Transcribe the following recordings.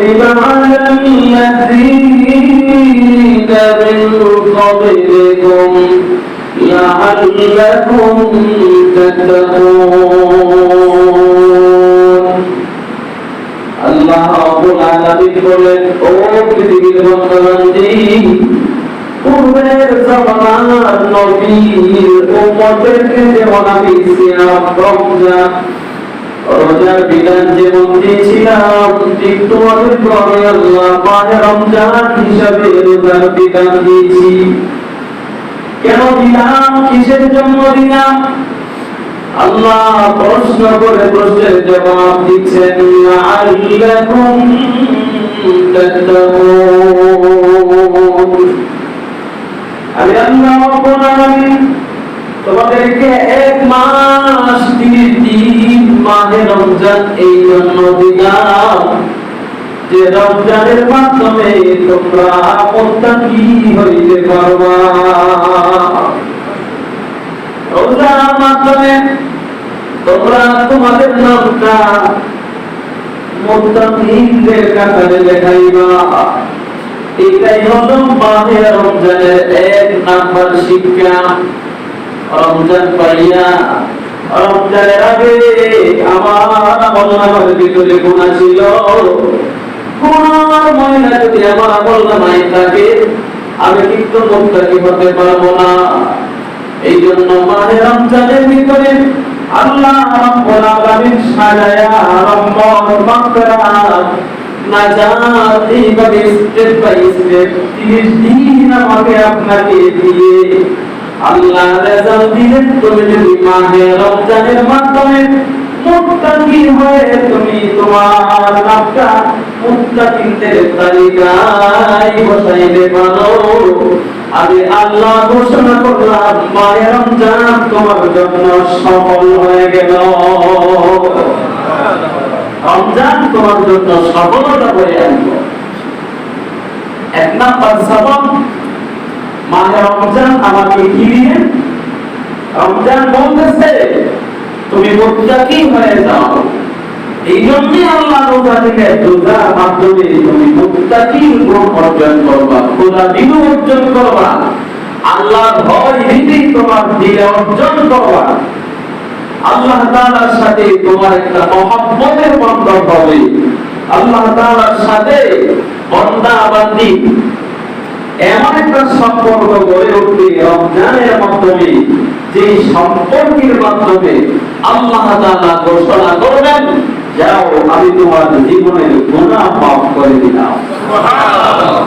كتب على الذين من قبلكم لعلكم تتقون আল্লাহ রাব্বুল আলামিন বলেন ও পৃথিবীর বন্ধুবান্ধী পূর্বের জামানার নবীর উম্মতদেরকে যেমন আমি সিয়াম রোজার বিধান যেমন দিয়েছিলাম ঠিক তোমাদের ঘরে আল্লাহ মাহে রমজান হিসাবে রোজার বিধান দিয়েছি। কেন দিলাম, কিসের জন্য দিলাম? আল্লাহ প্রশ্ন করে প্রশ্নের জবাব দিচ্ছেন লাআল্লাকুম তাত্তাকুন। আমি আল্লাহ রাব্বুল আলামিন তোমাদেরকে এক মাস 30 দিন মাহে রমজান এই জন্য দিলাম যে রমজানের মাধ্যমে তোমরা মুত্তাকি হইতে পারবা। রোজার মাধ্যমে তোমরা তোমাদের নামটা মুত্তাকিদের কাতারে লেখাইবা। এটাই হলো মাহে রমজানের 1 নাম্বার শিক্ষা। রমজান পাইয়া রমজানের আগে আমার আমলনামার ভিতরে গুনাহ ছিল, গুনার ময়লা যদি আমার আমলনামায় থাকে আমি কিন্তু মুত্তাকি হতে পারবো না। এই জন্য মাহে রমজানের ভিতরে আল্লাহ রাব্বুল আলামিন সাজায়া রহমত মাগফিরাত নাজাত এইভাবে স্টেপ বাই স্টেপ 30 দিন আমাকে আপনাকে দিয়ে আল্লাহ রেজাল্ট দিলেন। তুমি যদি মাহে রমজানের মাধ্যমে মুত্তাকি হয়ে তুমি তোমার নামটা মুত্তাকিদের তালিকায় বসাইতে পারো, আমি আল্লাহ ঘোষণা করলাম মাহে রমজান তোমার জন্য সফল হয়ে গেল। রমজান তোমার জন্য সফলতা বয়ে আনলো। 1 নাম্বার সবক মাহে রমজান আমাকে ঘিরিয়ে রমজান বলতেছে তুমি মুত্তাকি হয়ে যাও। এই জন্যই আল্লাহ রোজা থেকে রোজার মাধ্যমে তুমি মুত্তাকির গুণ অর্জন করবা, খোদা বিনু অর্জন করবা, আল্লাহর ভয় ভীতি তোমার দিলে অর্জন করবা। আল্লাহ তাআলার সাথে তোমার একটা মহব্বতের বন্ধন হবে। আল্লাহ তাআলার সাথে বান্দা বান্দি এমন একটা সম্পর্ক গড়ে উঠবে রমজানের মাধ্যমে, যে সম্পর্কের মাধ্যমে আল্লাহ তাআলা ঘোষণা করবেন যাও আমি তোমার জীবনের গুনাহ মাফ করে দিলাম। সুবহানাল্লাহ।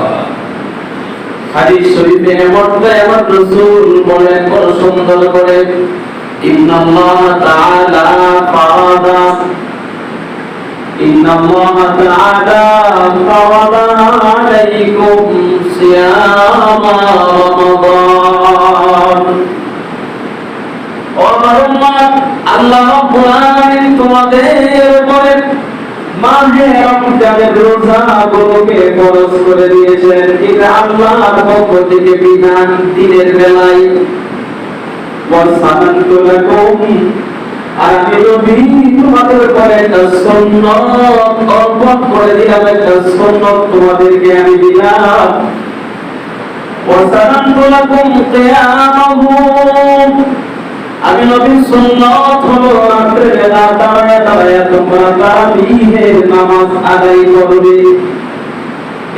হাদিস শরীফে এমন রাসূল বলেন বড় সুন্দর করে ইন্নাল্লাহ তাআলা ফারাদা ইন্নাল্লাহ তাআলা ফারাদা আলাইকুম সিয়ামা রমাদান। ও আমার উম্মত, আল্লাহ রাব্বুল আলামিন তোমাদের উপরে মাহে রমজানের রোজাগুলোকে ফরজ করে দিয়েছেন। এটা আল্লাহর পক্ষ থেকে বিধান। দিনের বেলায় ওয়াসানাতু লাকুম, আর আমি নবী তোমাদের উপরে একটা সুন্নাত অর্পণ করে দিলাম, একটা সুন্নাত তোমাদেরকে আমি দিলাম। ওয়াসানাতু লাকুম কিয়ামাহু, আমি নবীর সুন্নাত হলো রাতের বেলা দাঁড়ায়া দাঁড়ায়া তোমরা তারাবিহের নামাজ আদায় করবে।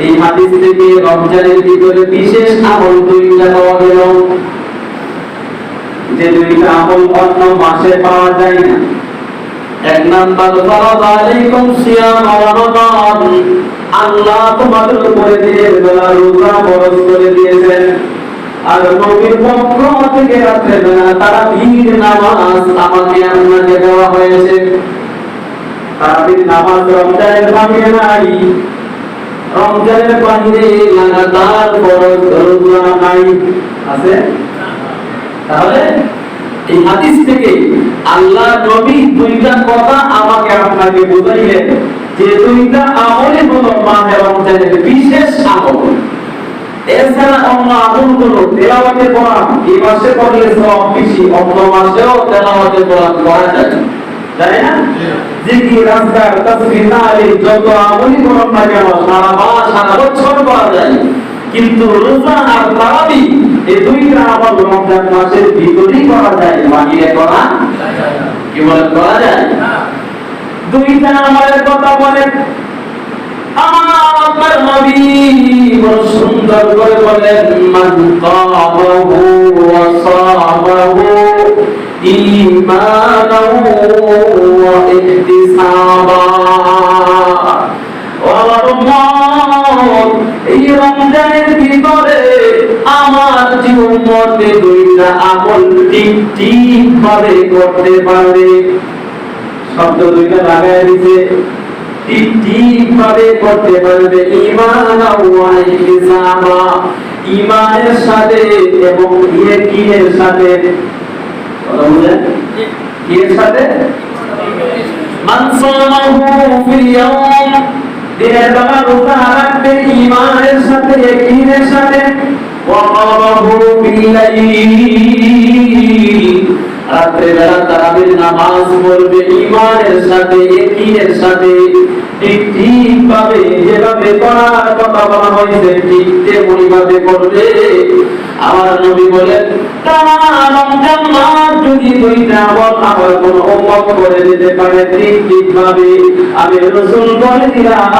এই হাদিস থেকে রমজানের ভিতরে বিশেষ আমল 2টা পাওয়া গেল, যে 2টা আমল অন্য মাসে পাওয়া যায় না। 1 নাম্বার ফরজ আলাইকুম সিয়াম রমাদান, আল্লাহ তোমাদের উপরে দিনের বেলা রোজা ফরজ করে দিয়েছেন। আর নবীর পক্ষ থেকে রাতের বেলা তারাবির নামাজ আমাকে আপনাকে দেওয়া হয়েছে। তারাবির নামাজ রমজানের বাইরে নাই, রমজানের বাইরে লাগাতার ফরজ রোজা নাই, আছে? তাহলে এই হাদিস থেকে আল্লাহ নবী 2টা কথা আমাকে আপনাকে বুঝাইলেন, যে 2টা আমলে হলো মাহে রমজানের বিশেষ আমল। এছাড়া অন্য আমলগুলো তেলাওয়াতে কোরআন এই মাসে পড়লে সওয়াব বেশি, অন্য মাসেও তেলাওয়াতে কোরআন করা যায়। তাই না? জিকির আজকার তাসবিহ তাহলিল যত আমলই করুন না কেন সারা মাস সারা বছর করা যায়, কিন্তু রোজা আর তারাবি এই দুইটা আমল রমজান মাসের ভিতরেই করা যায়, বাহিরে করা কি বলে করা যায় না। দুইটা আমলের কথা বলেন আমার নবী বড় সুন্দর করে বলেন, মান কামাহু ওয়া সামাহু ঈমানাও ওয়া ইহতিসাবা। এই রমজানের ভিতরে আমার জীবনে দুইটা আমল ঠিক ভাবে করতে পারবে। শব্দ দুইটা লাগায় দিতে, ঠিক ভাবে করতে পারবে। ঈমান ওয়া ইহতিসাবা, ঈমানের সাথে এবং ইয়াকিনের সাথে। কথা বুঝলেন? কিসের সাথে? মান সামাহু ফিল ইয়াওম, দিনের বেলা রোজা রাখবে ঈমানের সাথে ইয়াকিনের সাথে। ওয়া কামাহু ফিল লাইল, রাত্রে বেলা তারাবির নামাজ পড়বে ঈমানের সাথে ইয়াকিনের সাথে। ঠিক ভাবে যেভাবে করার কথা বলা হয়েছে ঠিক তেমনি ভাবে করবে। আমার নবী বলেন, তারা রমজান মাস যদি দুইটা আমল আমার কোন উম্মত করে দিতে পারে ঠিক ভাবে, আমি রাসূল বলে দিলাম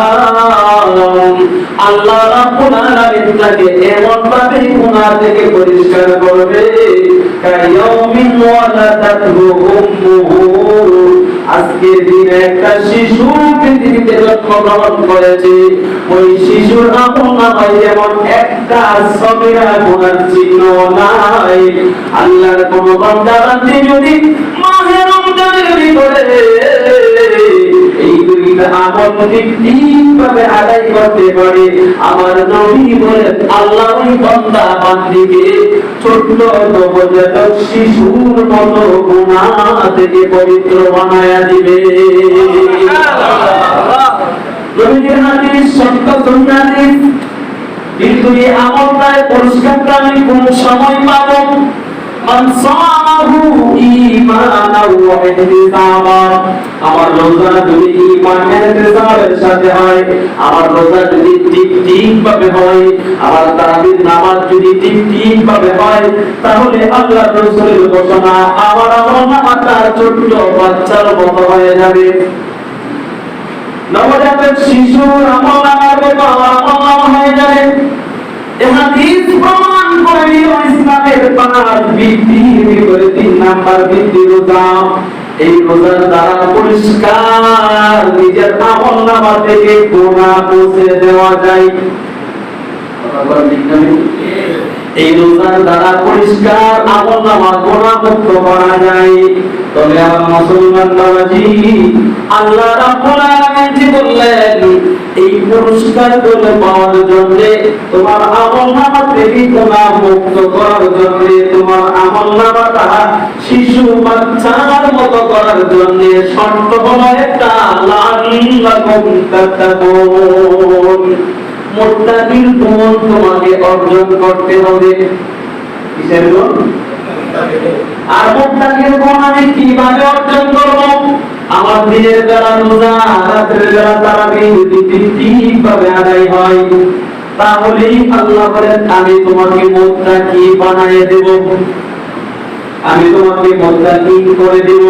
আল্লাহ রাব্বুল আলামিন তাকে এমন ভাবে গুনাহ থেকে পরিষ্কার করবে, কায়াউমিন ওয়ালাদাতহু উম্মুহু, আজকের দিনে একটা শিশু পৃথিবীতে জন্মগ্রহণ করেছে, ওই শিশুর আমলনামায় যেমন একটা সগীরা গুনার চিহ্ন নাই। আল্লাহর কোন বান্দা বান্দি যদি মাহে রমজানের ভিতরে এই দুইটা আমল ঠিকভাবে আদায় করতে পারে, আমার নবী বলেন আল্লাহ ওই বান্দা বান্দিকে ছোট্ট নবজাতক শিশুর মতো গুনাহ থেকে পবিত্র বানায়া দিবে। নবীর হাদিস সত্য সুন্নাহ, কিন্তু এই আমলটায় পরিষ্কারটা আমি কোন সময় পাবো? মান সামাহু ঈমানাও ওয়া ইহতিসাবা, আমার রোজা যদি ঈমান ইহতিসাবের সাথে হয়, আমার রোজা যদি ঠিক ভাবে হয়, আমার তারাবির নামাজ যদি ঠিক ভাবে হয়, তাহলে আল্লাহর রাসূলের ঘোষণা আমার আমলনামাটা ছোট্ট বাচ্চার মতো হয়ে যাবে। নবজাতক শিশুর আমলনামার মতো আমার আমলনামা হয়ে যাবে। এই হাদিস প্রমাণ করে ইসলামের পাঁচ ভিত্তির ভিতরে 3 নাম্বার ভিত্তি রোজা। এই রোজার দ্বারা পরিষ্কার নিজের আমলনামা থেকে গুনাহ মুছে দেওয়া যায়। কথা বলেন ঠিক না? এই রোজার দ্বারা পরিষ্কার আমলনামা গুনাহ মুক্ত করা যায়। তবে আমার মুসলমান বাবাজি, আল্লাহ রাব্বুল আলামিন যে বললেন এই পুরস্কার গুলো পাওয়ার জন্য, তোমার আমলনামা থেকে গুনাহ মুক্ত করার জন্য, তোমার আমলনামাটা শিশু বাচ্চার মতো করার জন্য শর্ত হলো একটা, লাআল্লাকুম তাত্তাকুন, মুত্তাকির গুণ তোমাকে অর্জন করতে হবে। কিসের গুণ? আর মুত্তাকির গুণ আমি কিভাবে অর্জন করব? আমার দিনের বেলা রোজা, রাতের বেলা তারাবিহ যদি ঠিকভাবে আদায় হয়, তাহলেই আল্লাহ বলেন আমি তোমাকে মুত্তাকি বানিয়ে দেব, আমি তোমাকে মুত্তাকি করে দেব,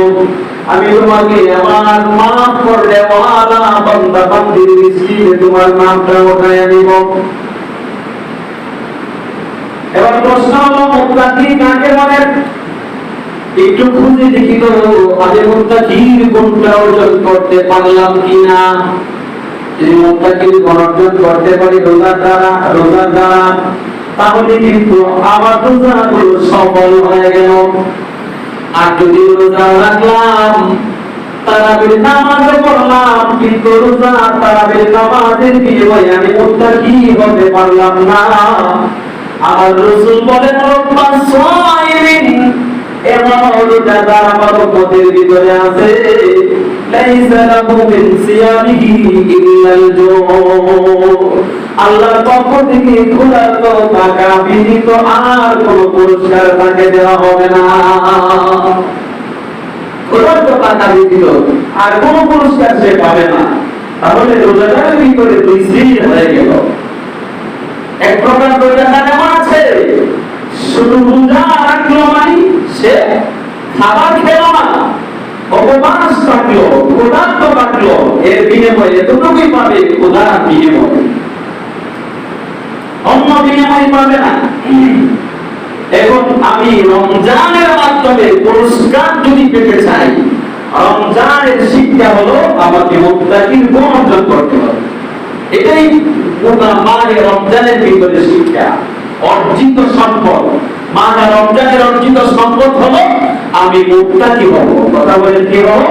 আমি তোমাকে আমার মাফ করলে ওয়ালা বান্দা বান্দির লিস্টে তোমার নামটা উঠাইয়া দিব। এবার প্রশ্ন হলো মুত্তাকি কাকে বলে? একটু খুঁজে দেখি তো আগে মুত্তাকির গুণটা অর্জন করতে পারলাম কিনা। যদি মুত্তাকির গুণ অর্জন করতে পারি রোজার দ্বারা, তাহলে কিন্তু আমার রোজাগুলো সফল হয়ে গেল। আর যদি রোজা রাখলাম, তারাবির নামাজ পড়লাম, কিন্তু রোজা তারাবির নামাজের বিনিময়ে আমি মুত্তাকি হতে পারলাম না, আমার রাসূল বলেন রব্বাস সাইরিন, এমন রোজাদার আমার উম্মতের ভিতরে আছে লাইসা লাহু মিন সিয়ামিহি ইল্লাল জু, আল্লাহর পক্ষ থেকে খোদার টাকা ব্যতীত আর কোনো পুরস্কার তাকে দেওয়া হবে না। ক্ষুধার্ত টাকা দিল, আর কোন পুরস্কার সে পাবে না। তাহলে রোজাদারের ভিতরে দুই শ্রেণী হয়ে গেল। এক প্রকার রোজাদার এমন আছে, শুধু রোজা রাখলো মানে সে খাবার খেল না, উপবাস থাকলো, ক্ষুধার্ত থাকলো, এর বিনিময়ে এতটুকুই পাবে, ক্ষুধার বিনিময়ে, অন্য বিনিময় পাবে না। এখন আমি রমজানের মাধ্যমে পুরস্কার যদি পেতে চাই, রমজানের শিক্ষা হলো আমাকে মুত্তাকির গুণ অর্জন করতে হবে। এটাই মাহে রমজানের ভিতরে শিক্ষা, অর্জিত সম্পদ। মাহে রমজানের অর্জিত সম্পদ হলো আমি মুত্তাকি হব। কথা বলেন কি হব?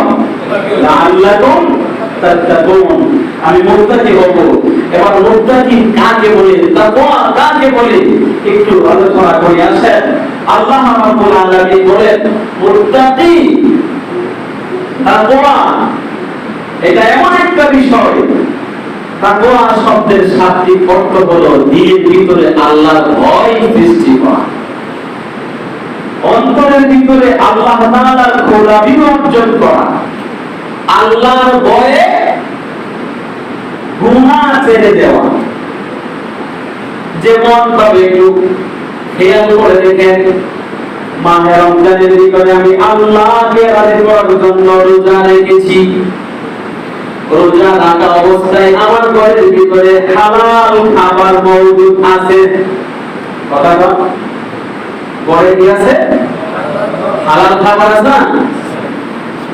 লাআল্লাকুম তাত্তাকুন, আমি মুত্তাকি হব। এবার মুত্তাকি কাকে বলে, তাকওয়া কাকে বলে, একটু আলোচনা করি আসেন। আল্লাহ রাব্বুল আলামিন বলেন মুত্তাকি, তাকওয়া এটা এমন একটা বিষয়, তাকওয়া শব্দের শাব্দিক অর্থ হলো দিলের ভিতরে আল্লাহর ভয় সৃষ্টি করা, অন্তরের ভিতরে আল্লাহ তাআলার গোলামি অর্জন করা, আল্লাহর ভয়ে গুনাহ ছেড়ে দেওয়া। যেমন ভাবে একটু খেয়াল করে দেখেন, মাহে রমজানের ভিতরে আমি আল্লাহকে রাজি করার জন্য রোজা রেখেছি। রোজা রাখা অবস্থায় আমার ঘরের ভিতরে হালাল খাবার মওজুদ আছে। কথা বল, ঘরে কি আছে? হালাল খাবার আছে না?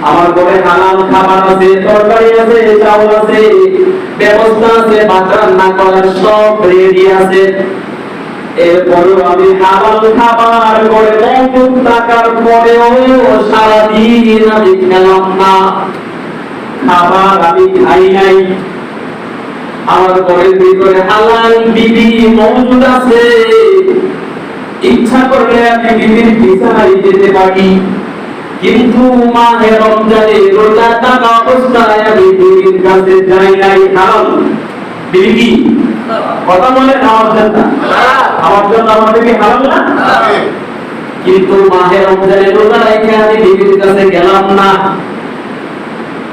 আমার ঘরে হালাল খাবার আছে, তরকারি আছে, চাউল আছে, ব্যবস্থা আছে, ভাত রান্না করার সব রেডি আছে। এরপরেও আমি হালাল খাবার করে মওজুদ থাকার পরেও সারাদিন আমি খেলাম না, খাবার আমি খাই নাই। আমার ঘরের ভিতরে হালাল বিবি মওজুদ আছে, ইচ্ছা করলে আমি বিবির বিছানায় যেতে পারি, কিন্তু মাহে রমজানে রোজা থাকা অবস্থায় আমি বিবির কাছে যাই নাই। হারাম বিবি কি? কথা বলে আমার জন্য, আমার জন্য আমার বিবি হারাম না? কিন্তু মাহে রমজানে রোজা রেখে আমি বিবির কাছে গেলাম না,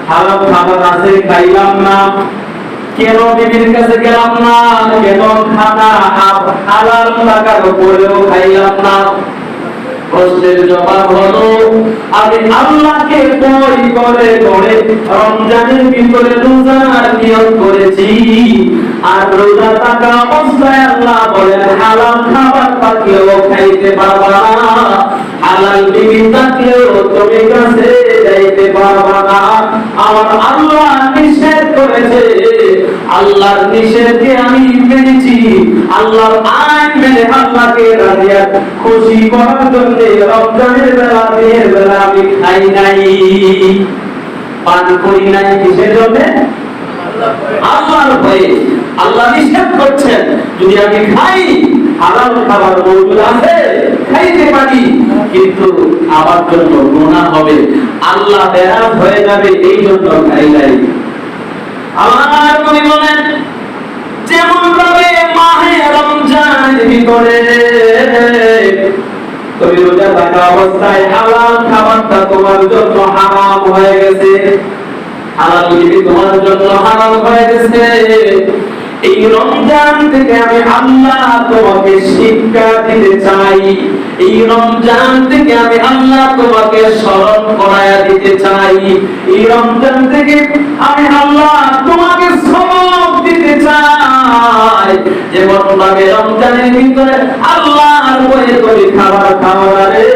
হারাম খাবার আছে খাইলাম না। কেন বিবির কাছে গেলাম না? কেন খানা হালাল টাকার উপরেও খাইলাম না? প্রশ্নের জবাব হলো আমি আল্লাহকে ভয় করে করে রমজানের ভিতরে রোজার নিয়ত করেছি। আর রোজা থাকা অবস্থায় আল্লাহ বলেন হালাল খাবার থাকলেও খাইতে পারবা না, হালাল বিবি থাকলেও তুমি কাছে যাইতে পারবা না। আমার আল্লাহ নিষেধ করেছে, আল্লাহর নিষেধকে আমি মেনেছি, আল্লাহর আইন মেনে আল্লাহকে রাজি খুশি করার জন্য রমজানের বেলা দিনের বেলা আমি খাই নাই, পান করি নাই। কিসের জন্য? আল্লাহর ভয়ে। আল্লাহ নিষেধ করছেন যদি আমি খাই, হালাল খাবার মওজুদ আছে, খাইতে পারি, কিন্তু আমার জন্য গুনাহ হবে, আল্লাহ বেরাজ হয়ে যাবে, এই জন্য খাই নাই। আমার নবী বলেন যেমন ভাবে মাহে রমজানের ভিতরে তুমি রোজা থাকা অবস্থায় হালাল খাবারটা তোমার জন্য হারাম হয়ে গেছে, হালাল বিবি তোমার জন্য হারাম হয়ে গেছে, এই রমজান থেকে আমি আল্লাহ তোমাকে শিক্ষা দিতে চাই, এই রমজান থেকে আমি আল্লাহ তোমাকে স্মরণ করায়া দিতে চাই, এই রমজান থেকে আমি আল্লাহ তোমাকে সবক দিতে চাই। যেমন ভাবে রমজানের ভিতরে আল্লাহর ভয়ে করে খাবার খাওয়া রে,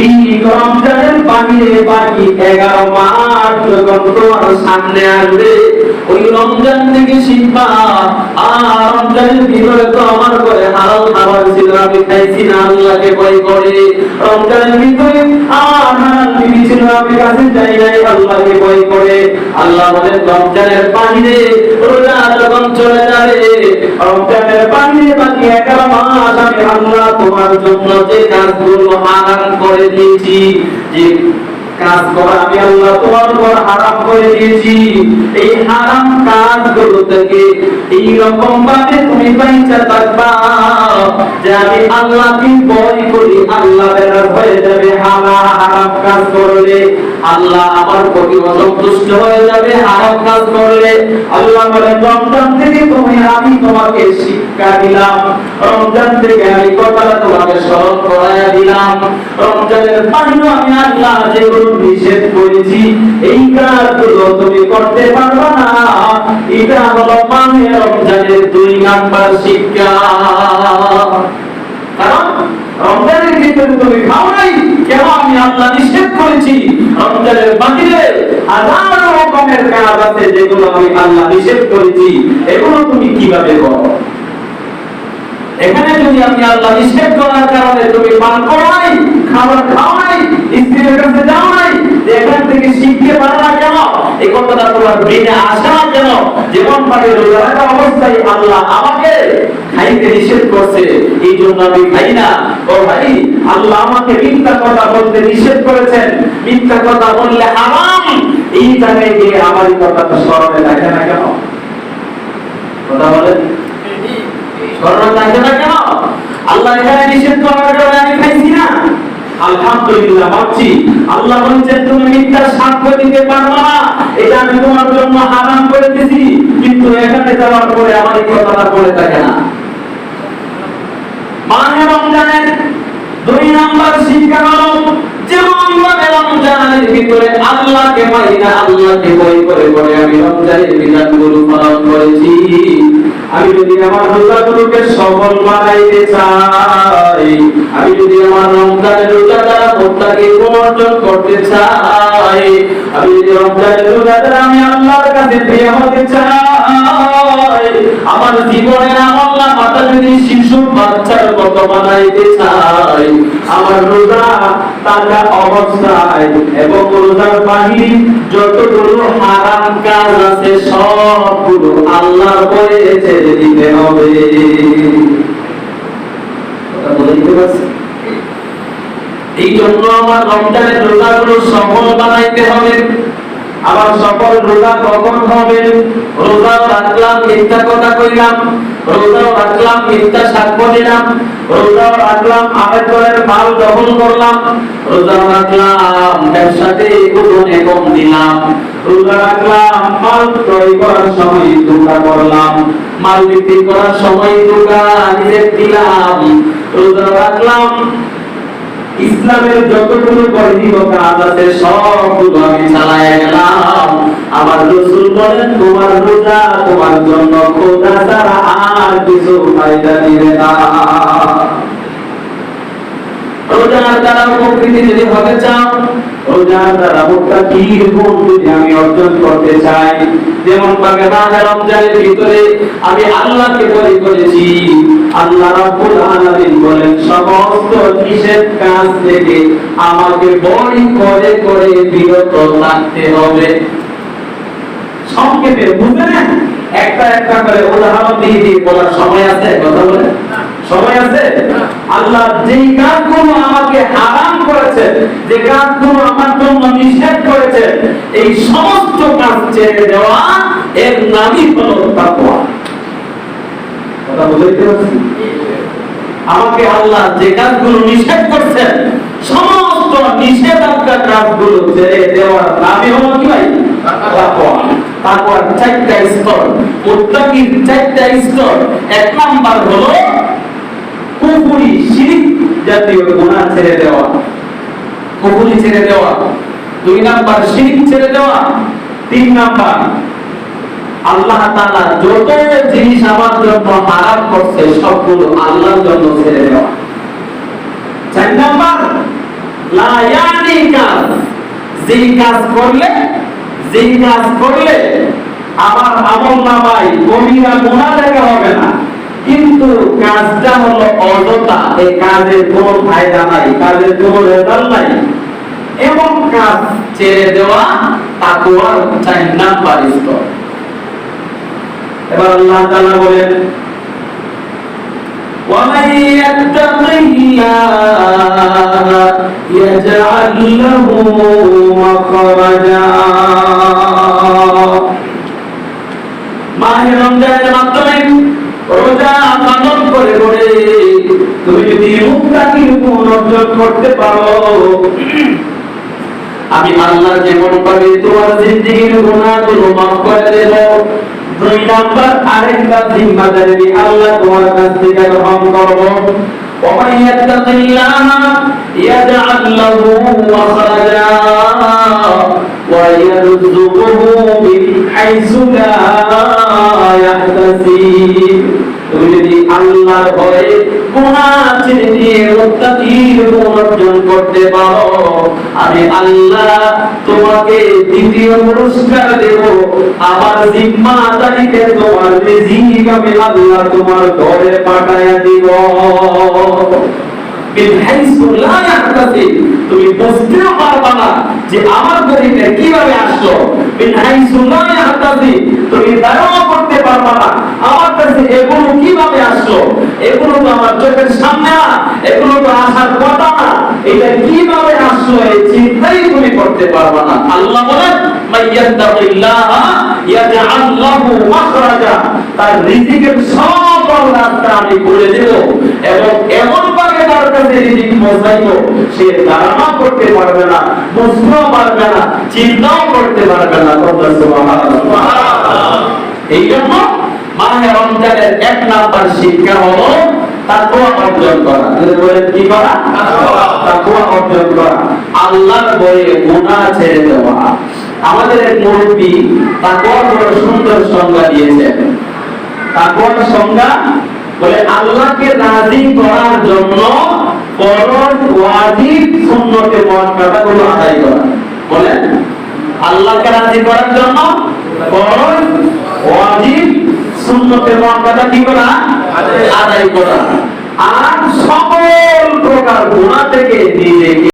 এই রমজানের বাহিরে বাকি 11 মাস যখন তোমার সামনে আসবে, ওই রমজান থেকে শিখবা আর রমজানের ভিতরে তো আমার ঘরে হালাল খাবার ছিল, আমি খাইছি না আল্লাহকে ভয় করে। রমজানের ভিতরে আমার হালাল বিবি ছিল, আমি কাছে যাই নাই আল্লাহকে ভয় করে। আল্লাহ বলেন রমজানের বাহিরে রোজা যখন চলে যাবে, রমজানের বাহিরে বাকি 11 মাস আমি আল্লাহ তোমার জন্য যে কাজগুলো হারাম করে দিয়েছি, যে কাজ করা আমি আল্লাহ তোমার উপর হারাম করে দিয়েছি, এই হারাম কাজগুলো থেকে এই রকম ভাবে তুমি বাইচা থাকবা যে আমি আল্লাহকে ভয় করি, আল্লাহ বেরাজ হয়ে যাবে হারাম কাজ করলে। আল্লাহ আমার প্রতি অসন্তুষ্ট হয়ে যাবে হারাম কাজ করলে। আল্লাহ বলেন রমজান থেকে আমি তোমাকে শিক্ষা দিলাম, রমজান থেকে আমি কথাটা তোমাকে স্মরণ করায়া দিলাম। রমজানের পানিও আমি আল্লাহ যেগুলো নিষেধ করেছি এই কাজগুলো তুমি করতে পারবে না। এটা হলো মানে রমজানের 2 নাম্বার শিক্ষা। কারণ রমজানের ভিতরে তুমি খাও নাই, কেন? আমি আল্লাহ নিষেধ করেছি। রমজানের বাহিরে হাজার রকমের কাজ আছে যেগুলো আমি আল্লাহ নিষেধ করেছি, এগুলো তুমি কিভাবে করো? এখানে যদি আমি আল্লাহ নিষেধ করার কারণে তুমি পান করো নাই, খাবার খাও নাই, স্ত্রীর কাছে যাও নাই, এখান থেকে শিখতে পারো না কেন? এই কথাটা তোমার ব্রেনে আসে না কেন? যেমন ভাবে রোজা রাখা অবস্থায় আল্লাহ আমাকে খাইতে নিষেধ করছে, এই জন্য আমি খাই না। ও ভাই, আল্লাহ আমাকে মিথ্যা কথা বলতে নিষেধ করেছেন, মিথ্যা কথা বললে হারাম, এই জায়গায় গিয়ে আমার এই কথাটা স্মরণে থাকে না কেন? কথা বলেন, স্মরণে থাকে না কেন? আল্লাহ এখানে নিষেধ করার কারণে আমি খাইছি না, আলহামদুলিল্লাহ ভাবছি। আল্লাহ বলেছেন তুমি মিথ্যা সাক্ষ্য দিতে পারবে না, এটা আমি তোমার জন্য হারাম করে দিয়েছি, কিন্তু এখানে যাওয়ার পরে আমার এই কথাটা বলে থাকে না। মানে রমজানের 2 নাম্বার শিক্ষা হলো যেমন ভাবে রমজানের ভিতরে আল্লাহকে পাই না, আল্লাহকে ভয় করে করে আমি রমজানের বিধানগুলো পালন করেছি। আমি যদি আমার রোজাগুলোকে সফল বানাইতে চাই, আমি যদি আমার রমজানের রোজা দ্বারা মুত্তাকি অর্জন করতে চাই, আমি যদি রমজানের রোজা দ্বারা আমি আল্লাহর কাছে প্রিয় হতে চাই, আমার জীবনের আমল মাথা যদি শিশু বাচ্চার মতো বানাইতে চাই, আমার রোজা তাজা অবস্থায় এবং রোজার বাহিরে যতগুলো হারাম কাজ আছে সবগুলো আল্লাহর ভয়ে ছেড়ে দিতে হবে। কথা বলে দিতে পারছি? এই জন্য আমার রমজানের রোজাগুলো সফল বানাইতে হবে। আবার সফল রোজা কখন হবে? রোজা রাখলাম মিথ্যা কথা কইলাম, রোজা রাখলাম মিথ্যা সাক্ষ্য দিলাম, রোজা রাখলাম আবেদনের মাল দখল করলাম, রোজা রাখলাম ব্যবসাতে গোপনে কম দিলাম, রোজা রাখলাম মাল ক্রয় করার সময় ধোঁকা করলাম, মাল বিক্রি করার সময় ধোঁকা নিজে দিলাম, রোজা রাখলাম ইসলামের যতগুলো বর্ণিত কাজ আছে সবগুলো আমি চালায় গেলাম। আমার রাসূল বলেন তোমার রোজা তোমার জন্য খোদা ছাড়া আর কিছু ফায়দা দিবে না। রোজার দ্বারা উপকৃত যদি হতে চাও, রোজার দ্বারা মুত্তাকির গুণ যদি আমি অর্জন করতে চাই, যেমন ভাবে মাহে রমজানের ভিতরে আমি আল্লাহকে ভয় করেছি, আল্লাহ রাব্বুল আলামিন বলেন সমস্ত নিষেধ কাজ থেকে আমাকে ভয় করে করে বিরত থাকতে হবে। সংক্ষেপে বুঝলেন? একটা একটা করে উদাহরণ দিয়ে দিয়ে বলার সময় আছে? কথা বলে সময় আছে? আল্লাহ যেই কাজগুলো আমাকে হারাম করেছে, যে কাজগুলো আমার জন্য নিষেধ করেছে, এই সমস্ত কাজ ছেড়ে দেওয়া এর নামই হলো তাকওয়া। কথা বুঝতে পারছেন? আমাকে আল্লাহ যে কাজগুলো নিষেধ করছেন, সমস্ত নিষেধাজ্ঞা কাজগুলো ছেড়ে দেওয়ার নামই হলো কি ভাই? তাকওয়া। তাকওয়ার 4টা স্তর, মুত্তাকির 4টা স্তর। 1 নাম্বার হলো কুফরি শিরক জাতীয় গুনাহ ছেড়ে দেওয়া, কুফরি ছেড়ে দেওয়া। 2 নাম্বার শিরক ছেড়ে দেওয়া। 3 নাম্বার আল্লাহ তাআলা যত জিনিস আমার জন্য হারাম করছে সবগুলো আল্লাহর জন্য ছেড়ে দেওয়া। 4 নাম্বার লা ইয়ানি কাজ, যেই কাজ করলে আমার আমলনামায় কবিরা গুনাহ লেখা হবে না, কিন্তু কাজটা হলো অযথা, এই কাজের কোনো ফায়দা নাই, কাজের কোনো রেজাল্ট নাই, এবং কাজ ছেড়ে দেওয়া তাকওয়ার 4 নাম্বার স্তর। এবার আল্লাহ তাআলা বলেন وَمَن يَتَّقِ اللَّهَ يَجْعَل لَّهُ مَخْرَجًا। মাহে রমজানের মাধ্যমে রোজা পালন করে করে তুমি যদি মুত্তাকির গুণ অর্জন করতে পারো, আমি আল্লাহ যেমন ভাবে তোমার জিন্দেগীর গুনাহগুলো মাফ করে দেব। দুই নাম্বার আরেকটা জিম্মাদারি আল্লাহ তোমার কাছ থেকে গ্রহণ করব। ومن يتق الله يجعل له مخرجا ويرزقه من حيث لا يحتسب। তুমি যদি আল্লাহর ভয়ে গুনাহ ছেড়ে দিয়ে মুত্তাকির গুণ অর্জন করতে পারো, আমি আল্লাহ তোমাকে দ্বিতীয় পুরস্কার দেব। আমার জিম্মাদারিতে তোমার রিজিক আমি আল্লাহ তোমার ঘরে পাঠায়া দিব। তুমি বুঝতেও পারবা না যে আমার গরিবটা কিভাবে আসলো। তুমি ধারণা করতে পারবা না আমার কাছে এগুলো কিভাবে আসলো। এগুলো তো আমার চোখের সামনে না, এগুলো তো আসার কথা না, এটা কিভাবে আসলো এই চিন্তাই তুমি করতে পারবা না। আল্লাহ বলেন মাইয়াত্তাকিল্লাহা ইয়াজআল লাহু মাখরাজা, তার রিজিকের সকল রাস্তা আমি খুলে দেব এবং এমন ভাবে তার কাছে রিজিক পৌঁছাইবো সে ধারণা করতে পারবে না, বুঝতেও পারবে না, চিন্তাও করতে পারবে না। সুবহানাল্লাহ। এই জন্য মাহে রমজানের এক নাম্বার শিক্ষা হলো তাকওয়া অর্জন করা। বলেন কি করা? তাকওয়া অর্জন করা, আল্লাহর ভয়ে গুনাহ ছেড়ে দেওয়া। আমাদের এক মুরব্বী তাকওয়ার বড় সুন্দর সংজ্ঞা দিয়েছেন। তাকওয়ার সংজ্ঞা বলে আল্লাহকে রাজি করার জন্য ফরজ, ওয়াজিব, সুন্নতে মুআক্কাদাগুলো আদায় করা। বলেন আল্লাহকে রাজি করার জন্য ফরজ, ওয়াজিব, সুন্নতে মুআক্কাদা কি করা? আদায় করা। আর সকল